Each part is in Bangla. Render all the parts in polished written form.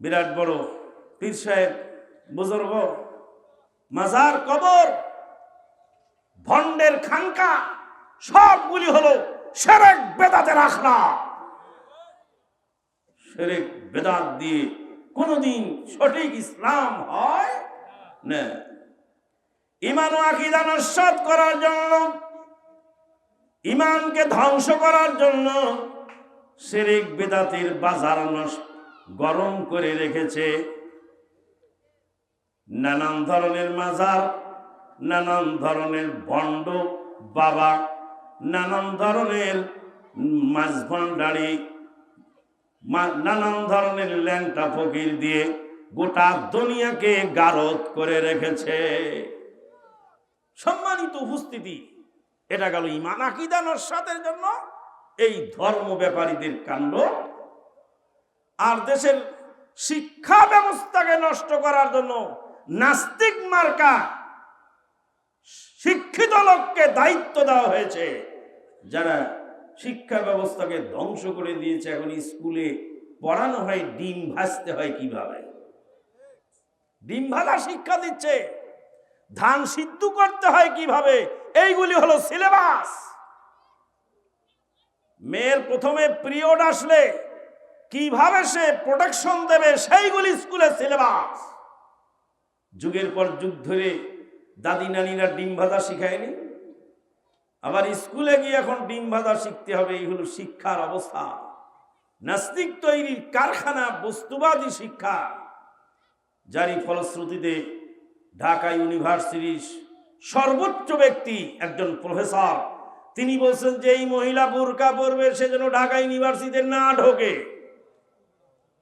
বিরাট বড় পীর সাহেব, বুজুর্গ, মাজার, কবর, ভণ্ডের খানকা, সবগুলি হলো শিরক বেদাতের আখড়া। শিরক বেদাত দিয়ে কোনদিন সঠিক ইসলাম হয় না। ঈমান ও আকীদা নস্যাৎ করার জন্য, ঈমানকে ধ্বংস করার জন্য শিরক বেদাতের বাজার গরম করে রেখেছে। নানান ধরনের মাজার, নানান ধরনের ভণ্ড বাবা, নানান ধরনের মাঝভান্ডারি, নানান ধরনের ল্যাংটা ফকির দিয়ে গোটা দুনিয়াকে গারদ করে রেখেছে। সম্মানিত উপস্থিতি, এটা গেল ঈমান আকীদা নস্যাতের জন্য এই ধর্ম ব্যাপারীদের কাণ্ড। আর দেশের শিক্ষা ব্যবস্থাকে নষ্ট করার জন্য নাস্তিক মার্কা শিক্ষিত লোককে দায়িত্ব দেওয়া হয়েছে, যারা শিক্ষা ব্যবস্থাকে ধ্বংস করে দিয়েছে। এখন স্কুলে পড়ানো হয় ডিম ভাজতে হয় কিভাবে, ডিম ভাজা শিক্ষা দিচ্ছে, ধান সিদ্ধ করতে হয় কিভাবে, এইগুলি হলো সিলেবাস। মেয়ের প্রথমে পিরিয়ড আসলে কিভাবে সে প্রোটেকশন দেবে, সেইগুলি স্কুলের সিলেবাস। যুগের পর যুগ ধরে দাদি নানিরা ডিম ভাজা শিখায়নি, আবার স্কুলে গিয়ে এখন ডিম ভাজা শিখতে হবে। এই হলো শিক্ষার অবস্থা। নাস্তিক তৈরির কারখানা, বস্তুবাদী শিক্ষা, যারই ফলশ্রুতিতে ঢাকা ইউনিভার্সিটির সর্বোচ্চ ব্যক্তি একজন প্রফেসর, তিনি বলছেন যে এই মহিলা বোরকা পরবে সেজন্য ঢাকা ইউনিভার্সিটিতে না ঢোকে।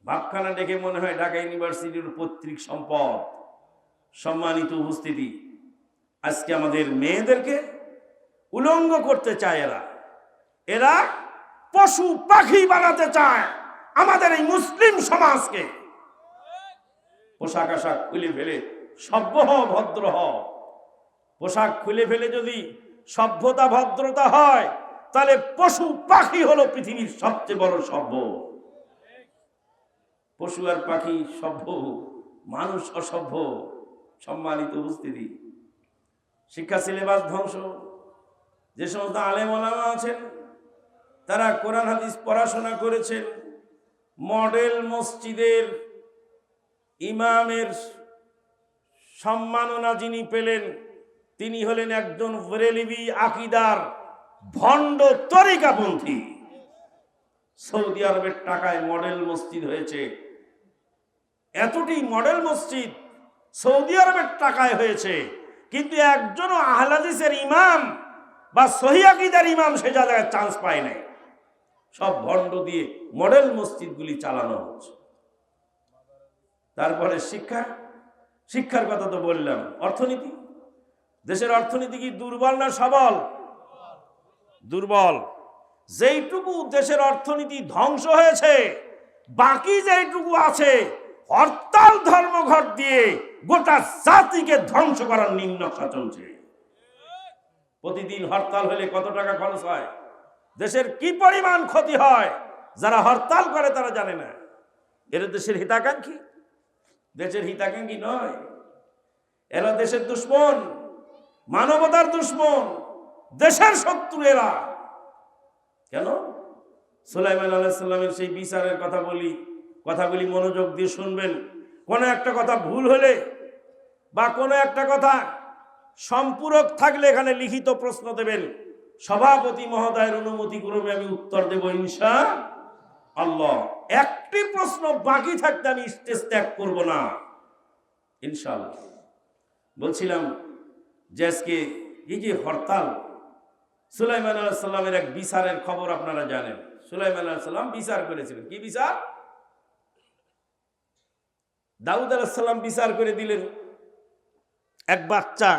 ভাবখানা দেখে মনে হয় ঢাকা ইউনিভার্সিটির পৈতৃক সম্পদ। সম্মানিত উপস্থিতি, আজকে আমাদের মেয়েদেরকে উলঙ্গ করতে চায় এরা পশু পাখি বানাতে চায় আমাদের এই মুসলিম সমাজকে। পোশাক আশাক খুলে ফেলে সভ্য হও, ভদ্র হও। পোশাক খুলে ফেলে যদি সভ্যতা ভদ্রতা হয়, তাহলে পশু পাখি হলো পৃথিবীর সবচেয়ে বড় সভ্য। পশু আর পাখি সভ্য, মানুষ অসভ্য। সম্মানিত উপস্থিতি, শিক্ষা সিলেবাস ধ্বংস। যে সমস্ত আলেম ওলামা আছেন, তারা কোরআন হাদিস পড়াশোনা করেছেন, মডেল মসজিদের ইমামের সম্মাননা যিনি পেলেন, তিনি হলেন একজন বেরেলভি আকীদার ভণ্ড তরিকাপন্থী। সৌদি আরবের টাকায় মডেল মসজিদ হয়েছে। এতটি মডেল মসজিদ সৌদি আরবের টাকায় হয়েছে, কিন্তু একজনও আহলে হাদিসের ইমাম বা সহিহ আকীদার ইমাম সে জায়গায় চান্স পায় নাই। সব ভণ্ড দিয়ে মডেল মসজিদগুলি চালানো হচ্ছে। তারপরে শিক্ষার কথা তো বললাম। অর্থনীতি, দেশের অর্থনীতি কি দুর্বল না সবল? দুর্বল। যেইটুকু দেশের অর্থনীতি ধ্বংস হয়েছে, বাকি যেইটুকু আছে হরতাল ধর্মঘট দিয়ে গোটা জাতিকে ধ্বংস করার নিম্নকশা চলছে। প্রতিদিন হরতাল হলে কত টাকা খরচ হয়, দেশের কি পরিমাণ ক্ষতি হয়, যারা হরতাল করে তারা জানে না। এরা দেশের হিতাকাঙ্ক্ষী? দেশের হিতাকাঙ্ক্ষী নয়, এরা দেশের দুশ্মন, মানবতার দুশ্মন, দেশের শত্রু এরা। কেন? সুলাইমান আলাইহিস সালামের সেই বিচারের কথাগুলি মনোযোগ দিয়ে শুনবেন। কোনো একটা কথা ভুল হলে বা কোনো একটা কথা সম্পূরক থাকলে এখানে লিখিত প্রশ্ন দেবেন। সভাপতি মহোদয়ের অনুমতি ক্রমে আমি উত্তর দেব ইনশাআল্লাহ। একটি প্রশ্ন বাকি থাকতে আমি স্টেজ ত্যাগ করব না ইনশাআল্লাহ। বলছিলাম যে আজকে এই যে হরতাল, সুলাইমান আলাইহিস সালামের এক বিচারের খবর আপনারা জানেন। সুলাইমান আলাইহিস সালাম বিচার করেছিলেন। কি বিচার? দাউদ আলাইহিস সালাম বিচার করে দিলেন। এক বাচ্চা,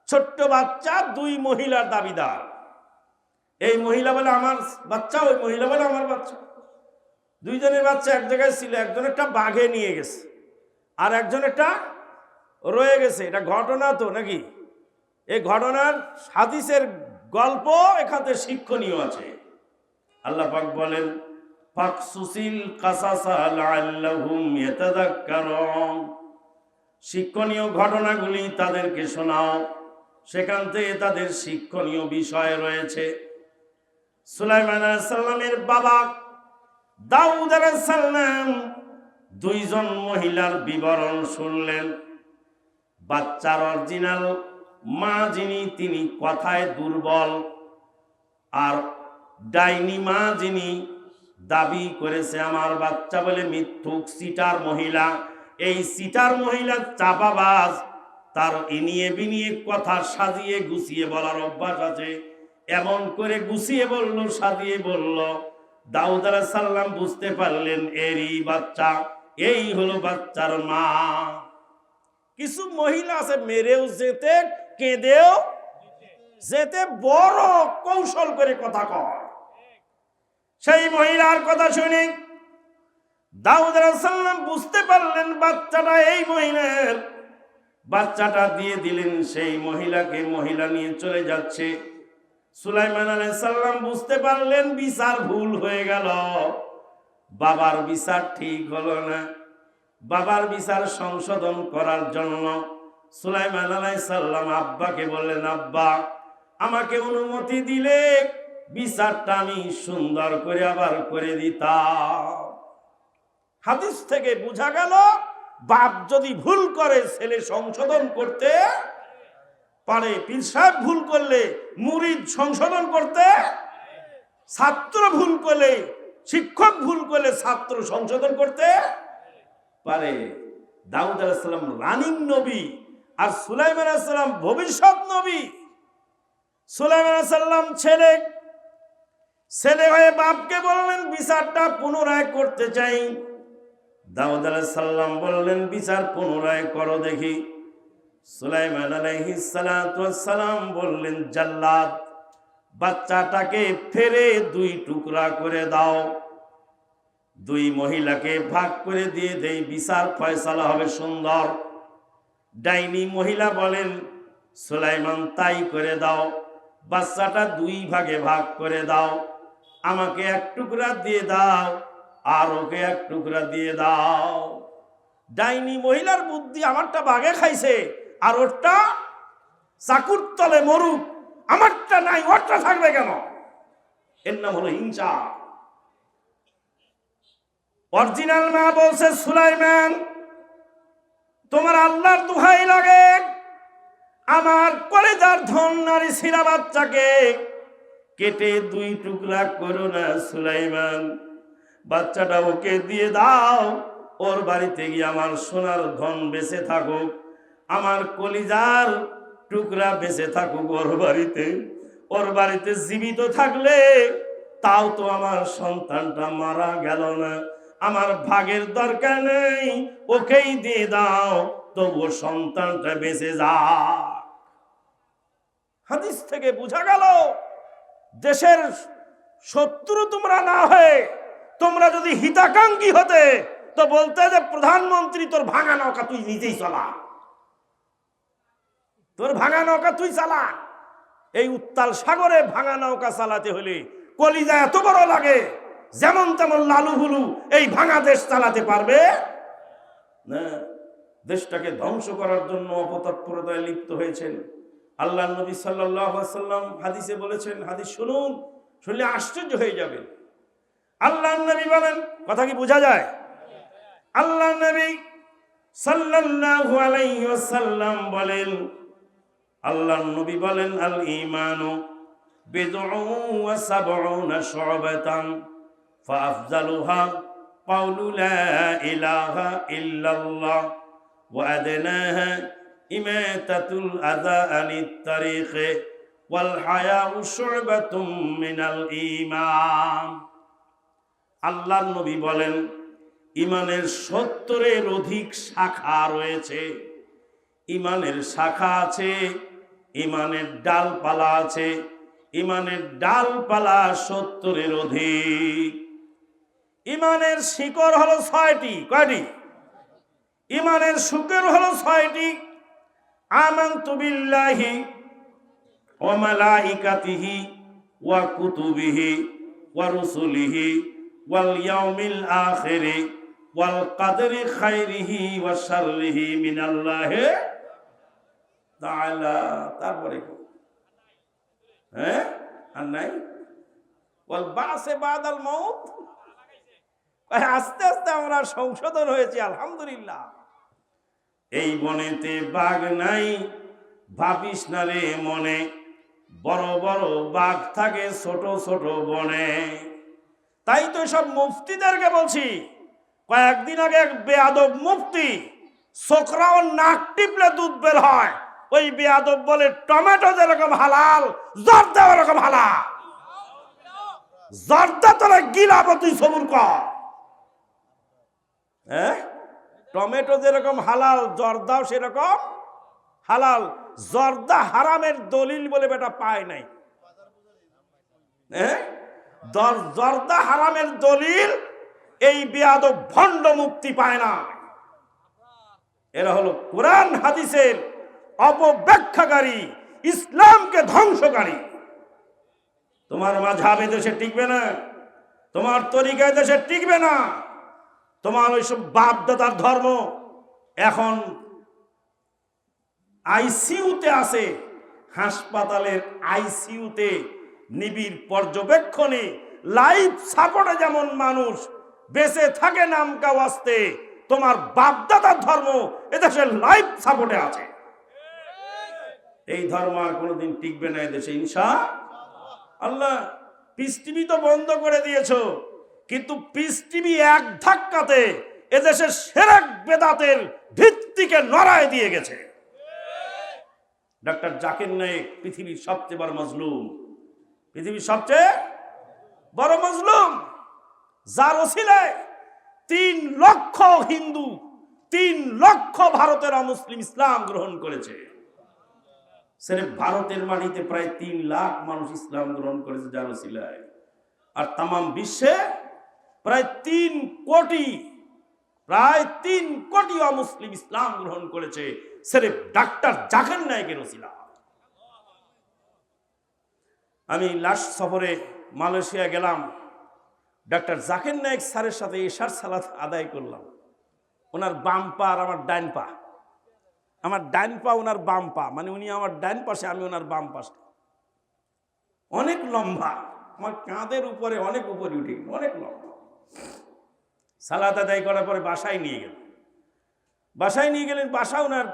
ছোট্ট বাচ্চা, দুই মহিলার দাবিদার। এই মহিলা বলে আমার বাচ্চা, ওই মহিলা বলে আমার বাচ্চা। দুইজনের বাচ্চা এক জায়গায় ছিল, একজনেরটা বাঘে নিয়ে গেছে আর একজনেরটা রয়ে গেছে। এটা ঘটনা তো নাকি? এই ঘটনার হাদিসের গল্প এখানে শিক্ষণীয় আছে। আল্লাহ পাক বলেন, ফাকসুসিল কাসাসা লাআল্লাহুম ইয়াতাযাক্কারুন, শিক্ষণীয় ঘটনাগুলি তাদেরকে শোনাও, সেখান থেকে তাদের শিক্ষণীয় বিষয় রয়েছে। সুলাইমান আলাইহিস সালামের বাবা দাউদ আলাইহিস সালাম দুইজন মহিলার বিবরণ শুনলেন। বাচ্চার অরিজিনাল মা যিনি, তিনি কথায় দুর্বল, আর ডাইনি মা যিনি দাবি করেছে আমার বাচ্চা বলে মিথ্যুক, সিটার মহিলা। এই সিটার মহিলা চাপাবাজ, তার ইনিয়ে বিনিয়ে কথা সাজিয়ে গুছিয়ে বলার অভ্যাস আছে। এমন করে গুছিয়ে বলল, সাজিয়ে বলল, দাউদ আলাইহিস সালাম বুঝতে পারলেন এরই বাচ্চা, এই হলো বাচ্চার মা। কিছু মহিলা আছে মেরেও যেতে, কেঁদেও যেতে, বড় কৌশল করে কথা কয়। সেই মহিলার কথা শুনে দাউদ আলাইহিস সালাম বুঝতে পারলেন বাচ্চাটা এই মহিলার। বাচ্চাটা দিয়ে দিলেন সেই মহিলাকে, মহিলা নিয়ে চলে যাচ্ছে। সুলাইমান আলাইহিস সালাম বুঝতে পারলেন বিচার ভুল হয়ে গেল, বাবার বিচার ঠিক হলো না। বাবার বিচার সংশোধন করার জন্য সুলাইমান আলাইহিস সালাম আব্বাকে বললেন, আব্বা আমাকে অনুমতি দিলে বিচারটা আমি সুন্দর করে আবার করে দিতাম। হাদিস থেকে বোঝা গেল বাপ যদি ভুল করে ছেলে সংশোধন করতে পারে, পীর সাহেব ভুল করলে মুরিদ সংশোধন করতে, ছাত্র ভুল করলে, শিক্ষক ভুল করলে ছাত্র সংশোধন করতে পারে। দাউদ আলাইহিস সালাম রানিং নবী, আর সুলাইমান আলাইহিস সালাম ভবিষ্যৎ নবী। সুলাইমান আলাইহিস সালাম ছেলে হয়ে বাপকে বললেন বিচারটা পুনরায় করতে চাই। দাউদ আলাইহিস সালাম বললেন বিচার পুনরায় করো দেখি। সুলাইমান আলাইহিস সালাম বললেন, জাল্লাদ বাচ্চাটাকে ফেরে দুই টুকরা করে দাও, দুই মহিলাকে ভাগ করে দিয়ে দেই, বিচার ফয়সালা হবে সুন্দর। ডাইনি মহিলা বলেন, সুলাইমান তাই করে দাও, বাচ্চাটা দুই ভাগে ভাগ করে দাও, আমাকে এক টুকরা দিয়ে দাও আর ওকে এক টুকরা দিয়ে দাও। ডাইনি মহিলার বুদ্ধি, আমারটা ভাগে খাইছে আর ওরটা চাকুর তলে মরুক, আমারটা নাই ওরটা থাকবে কেন? এর নাম হলো হিংসা। অরিজিনাল মা বলছে, সুলাইমান তোমার আল্লাহর দোহাই লাগে, আমার কলেজার ধন নারী ছিলা বাচ্চাকে কেটে দুই টুকরা করো না সুলাইমান, বাচ্চাটা ওকে দিয়ে দাও, ওর বাড়িতে গিয়ে আমার সোনার ধন বেঁচে থাকুক, আমার কলিজার টুকরা বেঁচে থাকুক ওর বাড়িতে জীবিত থাকলে তাও তো আমার সন্তানটা মারা গেল না, আমার ভাগের দরকার নেই, ওকেই দিয়ে দাও, তবুও সন্তানটা বেঁচে যা। হাদিস থেকে বোঝা গেল দেশের শত্রু তোমরা না হয়ে তোমরা যদি হিতাকাঙ্ক্ষী হতে তো বলতে যে প্রধানমন্ত্রী তোর ভাঙা নৌকা তুই নিজেই চালা, তোর ভাঙা নৌকা তুই চালা। এই উত্তাল সাগরে ভাঙা নৌকা চালাতে হলে কলিজা এত বড় লাগে, যেমন তেমন লালু হুলু এই ভাঙা দেশ চালাতে পারবে না। দেশটাকে ধ্বংস করার জন্য অপতৎপরতায় লিপ্ত হয়েছেন। আল্লাহ নবী সাল্লাল্লাহু আলাইহি ওয়াসাল্লাম হাদিসে বলেছেন, হাদিস শুনুন, শুনলে আশ্চর্য হয়ে যাবে। আল্লাহ নবী বলেন, কথা কি বোঝা যায়? আল্লাহ নবী সাল্লাল্লাহু আলাইহি ওয়াসাল্লাম বলেন, আল্লাহ নবী বলেন, আল ঈমানু বিদ'উ ওয়া সাব'উনা শু'বাতান ফাআফযালুহা কাওলু লা ইলাহা ইল্লাল্লাহ ওয়া আদনাহা ইমাতাতুল আযা আনিত তারিকি ওয়াল হায়াউ শু'বাতুম মিনাল ঈমান। আল্লাহ নবী বলেন, ইমানের 70-এর অধিক শাখা রয়েছে। ইমানের শাখা আছে, ইমানের ডালপালা আছে, ইমানের ডালপালা 70-এর অধিক। ইমানের শিকড় হলো 6টি। কয়টি? ইমানের শিকড় হলো 6টি। আমানতু বিল্লাহি ওয়া মালাইকাতিহি ওয়া কুতুবিহি ওয়া রুসুলিহি ওয়াল ইয়াউমিল আখিরি ওয়াল কদরি খাইরিহি ওয়া শাররিহি মিনাল্লাহি তাআলা। তারপরে আর নাই ওয়াল বাসে বাদাল মাউত। আস্তে আস্তে আমরা সংশোধন হয়েছি আলহামদুলিল্লাহ। এই বনেতে বাঘ নাই ভাবিস না রে মনে, বড় বড় বাঘ থাকে ছোট ছোট বনে। তাই তো সব মুফতিদেরকে বলছি, কয়েকদিন আগে এক বেয়াদব মুফতি, ছোকরাও নাক টিপলে দুধ বের হয়, ওই বেয়াদব বলে টমেটো যেরকম হালাল জর্দা ওরকম হালাল। জর্দা তোরা গিলাবো, তুই সবুর কর। টমেটো যেরকম হালাল জর্দাও সেরকম হালাল। জর্দা হারামের দলিল বলে বেটা পায় নাই। জর্দা হারামের দলিল এই বেয়াদব ভণ্ড মুক্তি পায় না। এরা হলো কোরআন হাদিসের অপব্যাখ্যাকারী, ইসলামকে ধ্বংসকারী। তোমার মাযহাব দেশে টিকবে না, তোমার তরিকা দেশে টিকবে না। তোমার ওইসব বাপ দাদার ধর্ম এখন আইসিইউতে আছে, হাসপাতালের আইসিইউতে নিবিড় পর্যবেক্ষণে লাইফ সাপোর্টে যেমন মানুষ বেঁচে থাকে নামকা ওয়াস্তে, তোমার বাপ দাদার ধর্ম এদেশে লাইফ সাপোর্টে আছে। এই ধর্ম আর কোনোদিন টিকবে না এদেশে ইনশাআল্লাহ। পিস টিভি তো বন্ধ করে দিয়েছো, কিন্তু পিস টিভি এক ধাক্কাতে এদেশের শিরক বেদাতের ভিত্তিকে নড়ায় দিয়ে গেছে। ডক্টর জাকির নায়েক পৃথিবীর সবচেয়ে বড় মজলুম, পৃথিবীর সবচেয়ে বড় মজলুম, যার ওসিলায় 3 লক্ষ হিন্দু, 3 লক্ষ ভারতের অমুসলিম ইসলাম গ্রহণ করেছে। সির্ফ ভারতের মাটিতে প্রায় 3 লাখ মানুষ ইসলাম গ্রহণ করেছে যার ওসিলায়। আর তামাম বিশ্বে প্রায় 3 কোটি অমুসলিম ইসলাম গ্রহণ করেছে সির্ফ ডাক্তার জাকির নায়েকের ওসিলা। আমি লাস্ট সফরে মালয়েশিয়া গেলাম, ডাক্তার জাকির নায়েক স্যারের সাথে এশার সালাত আদায় করলাম। ওনার বাম পা আর আমার ডান পা, আমার ডান পা ওনার বাম পা, মানে উনি আমার ডান পাশে আমি ওনার বাম পাশে। অনেক লম্বা, আমার কাঁধের উপরে অনেক উপরে উঠে গেল, অনেক লম্বা। সালাত আদায় করার পরে বাসায় নিয়ে গেলেন। বাসা ওনার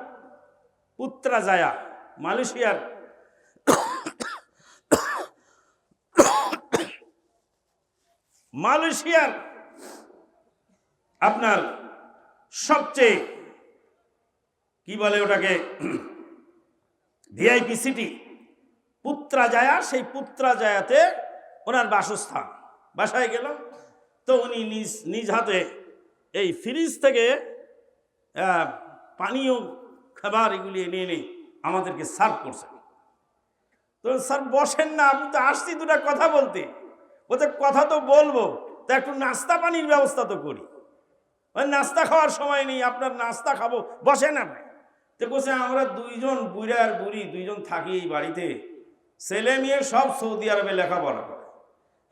পুত্রাজায়া, মালয়েশিয়ার আপনার সবচেয়ে কি বলে ওটাকে ভিআইপি সিটি পুত্রাজায়া। সেই পুত্রাজায়াতে ওনার বাসস্থান। বাসায় গেলাম তো উনি নিজ হাতে এই ফ্রিজ থেকে পানীয় খাবার এগুলি এনে আমাদেরকে সার্ভ করছেন। তো স্যার বসেন না, আমি তো আসছি 2টা কথা বলতে। বলতে কথা তো বলবো, তা একটু নাস্তা পানির ব্যবস্থা তো করি। ওই নাস্তা খাওয়ার সময় নেই, আপনার নাস্তা খাবো, বসেন আপনি। তো বলছে আমরা 2 জন বুড়া আর বুড়ি 2 জন থাকি এই বাড়িতে, ছেলে মেয়ে সব সৌদি আরবে লেখাপড়া করে।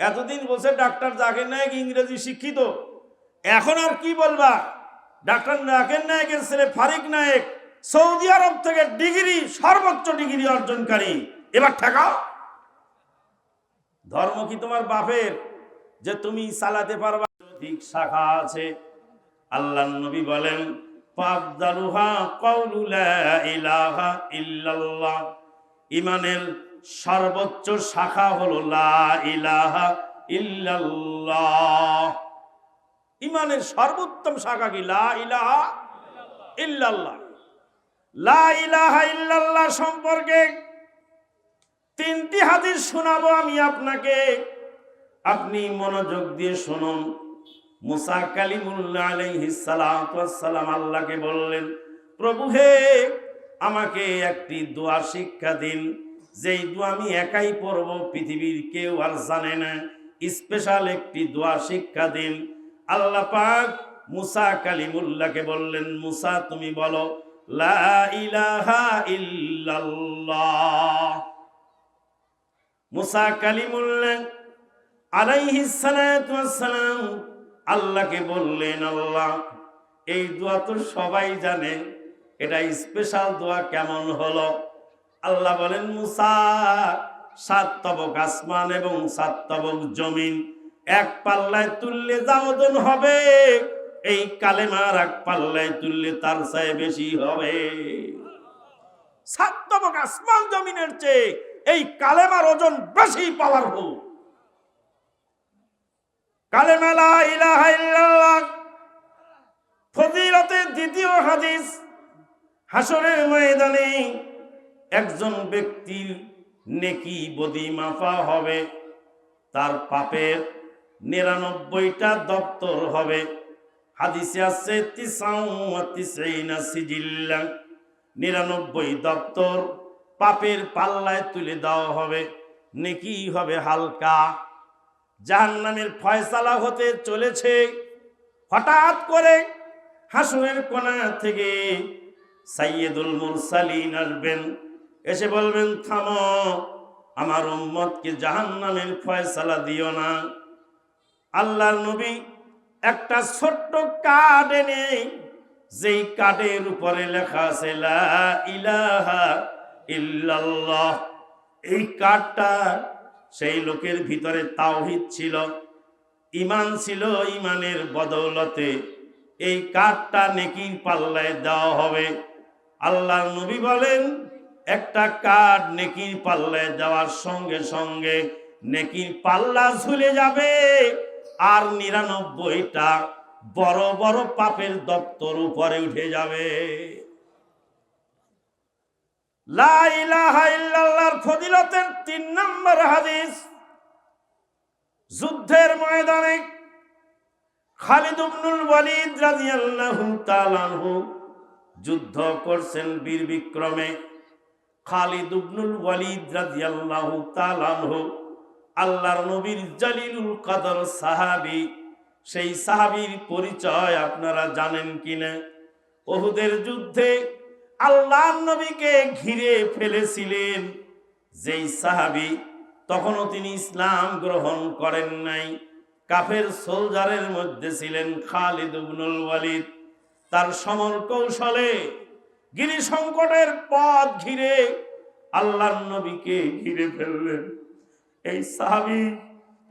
এতদিন বলছে ডাক্তার জাকির নায়েক ইংরেজি শিক্ষিত, এখন আর কি বলবা, ডাক্তার জাকির নায়েকের ছেলে ফারিক নায়েক সৌদি আরব থেকে ডিগ্রি, সর্বোচ্চ ডিগ্রি অর্জনকারী, এবার ঠেকাও। ধর্ম কি তোমার বাপের যে তুমি চালাতে পারবা? ঠিক শাখা আছে। আল্লাহর নবী বলেন ফাদদালুহা কাউলু লা ইলাহা ইল্লাল্লাহ, ঈমানের সর্বোচ্চ শাখা হলো লা ইলাহা ইল্লাল্লাহ। ঈমানের সর্বোত্তম শাখা কি? লা ইলাহা ইল্লাল্লাহ। লা ইলাহা ইল্লাল্লাহ সম্পর্কে 3টি হাদিস শোনাবো আমি আপনাকে, আপনি মনোযোগ দিয়ে শুনুন। মুসা কালিমুল্লাহ আলাইহিস সালাতু ওয়াস সালাম আল্লাহকে বললেন, প্রভু হে, আমাকে একটি দোয়া শিক্ষা দিন, যেই দোয়া আমি একাই পড়ব, পৃথিবীর কেউ আর জানে না। স্পেশাল একটি দোয়া শিক্ষা দিন। আল্লাহ পাক মুসা কালিমুল্লাহকে বললেন, মুসা তুমি বলো লা ইলাহা ইল্লাল্লাহ। মুসা কালিমুল্লাহ আলাইহিস সালাতু ওয়াস সালাম আল্লাহকে বললেন, আল্লাহ এই দোয়া তো সবাই জানে, এটা স্পেশাল দোয়া কেমন হলো? আল্লাহ বলেন, মুসা 7 তবক আসমান এবং 7 তবক জমিন এক পাল্লায় তুললে যা ওজন হবে, এই কালেমার এক পাল্লায় তুললে তার চেয়ে বেশি হবে। 7 তবক আসমান জমিনের চেয়ে এই কালেমার ওজন বেশি পাওয়ারফুল। কালেমা লা ইলাহা ইল্লাল্লাহ ফজিলতের দ্বিতীয় হাদিস, হাসরের ময়দানে একজন ব্যক্তির নেকি বদি মাফা হবে, তার পাপের 99টা দপ্তর হবে। হাদিসে আছে 99 সিজিল্লা, 99 দপ্তর পাপের পাল্লায় তুলে দেওয়া হবে, নেকি হবে হালকা। জাহান্নামের ফয়সালা হতে চলেছে। হঠাৎ করে হাসরের কোণা থেকে সাইয়্যিদুল মুরসালিন আসবেন, এসে বলবেন, থামো, আমার উম্মতকে জাহান্নামের ফয়সালা দিও না। আল্লাহর নবী একটা ছোট্ট কার্ড এনে, যেই কার্ডের উপরে লেখা আছে লা ইলাহা ইল্লাল্লাহ, এই কার্ডটা সেই লোকের ভিতরে তাওহীদ ছিল, ঈমান ছিল, ঈমানের বদৌলতে এই কার্ডটা নেকির পাল্লায় দেওয়া হবে। আল্লাহর নবী বলেন, একটা কার্ড নেকির পাল্লায় দেওয়ার সঙ্গে সঙ্গে নেকির পাল্লা ঝুলে যাবে, আর 99টা বড় বড় পাপের দপ্তর উপরে উঠে যাবে। লা ইলাহা ইল্লাল্লাহর ফজিলতের 3 নম্বর হাদিস, যুদ্ধের ময়দানে খালিদ ইবনুল ওয়ালিদ রাদিয়াল্লাহু তাআলা আনহু যুদ্ধ করছেন বীর বিক্রমে। খালিদ ইবনুল ওয়ালিদ রাদিয়াল্লাহু তাআলা আনহু আল্লাহর নবীর জালিলুল কদর সাহাবী। সেই সাহাবীর পরিচয় আপনারা জানেন কিনা? উহুদের যুদ্ধে আল্লাহর নবীকে ঘিরে ফেলেছিলেন যেই সাহাবী, তখনও তিনি ইসলাম গ্রহণ করেন নাই, কাফের সোলজারের মধ্যে ছিলেন খালিদ ইবনুল ওয়ালিদ। তার সমর কৌশলে গিরি সংকটের পথ ঘিরে আল্লাহর নবীকে ঘিরে ফেললেন। এই সাহাবী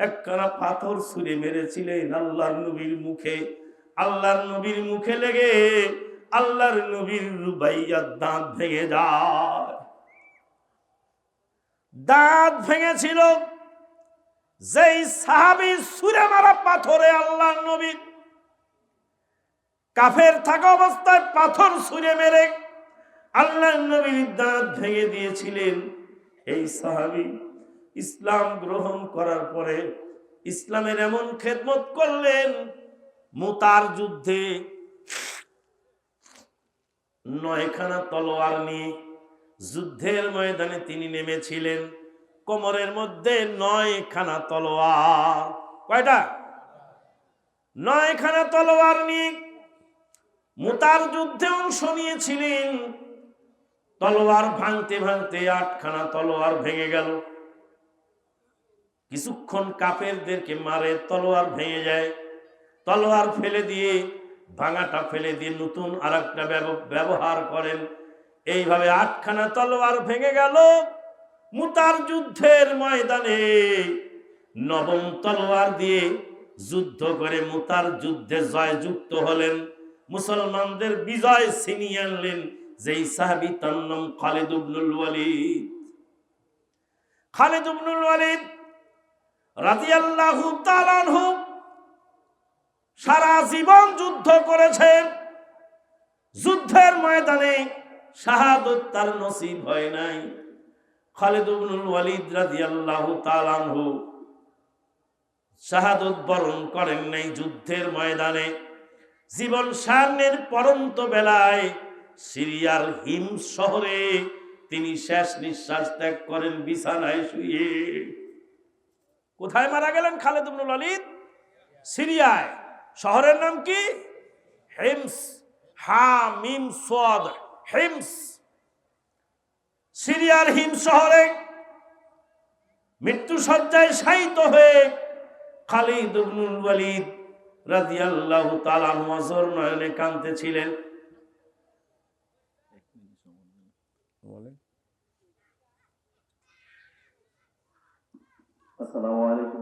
একখানা পাথর ছুঁড়ে মেরেছিলেন আল্লাহর নবীর মুখে। আল্লাহর নবীর মুখে লেগে আল্লাহর নবীর রুবাইয়ার দাঁত ভেঙে যায়। দাঁত ভেঙেছিল। যেই সাহাবী ছুঁড়ে মারা পাথরে আল্লাহর নবী কাফের থাকা অবস্থায় পাথর ছুঁড়ে মেরে আল্লাহর নবীর দাঁত ভেঙে দিয়েছিলেন, এই সাহাবী ইসলাম গ্রহণ করার পরে ইসলামের এমন খেদমত করলেন, মুতার যুদ্ধে 9খানা তলোয়ার নিয়ে যুদ্ধের ময়দানে তিনি নেমেছিলেন। কোমরের মধ্যে 9খানা তলোয়ার। কয়টা? 9খানা তলোয়ার নিয়ে মুতার যুদ্ধে অংশ নিয়েছিলেন। তলোয়ার ভাঙতে ভাঙতে 8খানা তলোয়ার ভেঙে গেল। কিছুক্ষণ কাফেরদেরকে মারে, তলোয়ার ভেঙে যায়, তলোয়ার ফেলে দিয়ে ভাঙাটা ফেলে দিয়ে নতুন আরেকটা ব্যবহার করেন। এইভাবে 8খানা তলোয়ার ভেঙে গেল। মুতার যুদ্ধের ময়দানে 9ম তলোয়ার দিয়ে যুদ্ধ করে মুতার যুদ্ধে জয়যুক্ত হলেন, মুসলমানদের বিজয় ছিনিয়ে আনলেন। যেই সাহাবী, তার নাম খালিদ ইবনুল ওয়ালিদ। খালিদ ইবনুল ওয়ালিদ রাদিয়াল্লাহু তাআলা আনহু সারা জীবন যুদ্ধ করেছেন। যুদ্ধের ময়দানে শাহাদত তার নসিব হয় নাই। খালিদ ইবনুল ওয়ালিদ রাদিয়াল্লাহু তাআলা আনহু শাহাদত বরণ করেন নাই যুদ্ধের ময়দানে। জীবন সামনের পরন্ত বেলায় সিরিয়ার হিমস শহরে তিনি শেষ নিঃশ্বাস ত্যাগ করেন বিছানায় শুয়ে। কোথায় মারা গেলেন খালিদ ইবনুল ওয়ালিদ? সিরিয়ায়। শহরের নাম কি? হিমস। হা মিম সাদ, হিমস। সিরিয়ার হিমস শহরে মৃত্যু শয্যায় শায়িত হয়ে খালিদ ইবনুল ওয়ালিদ রাদিয়াল্লাহু তাআলা আনহু অঝর নয়নে কাঁদতেছিলেন। আসসালামু আলাইকুম।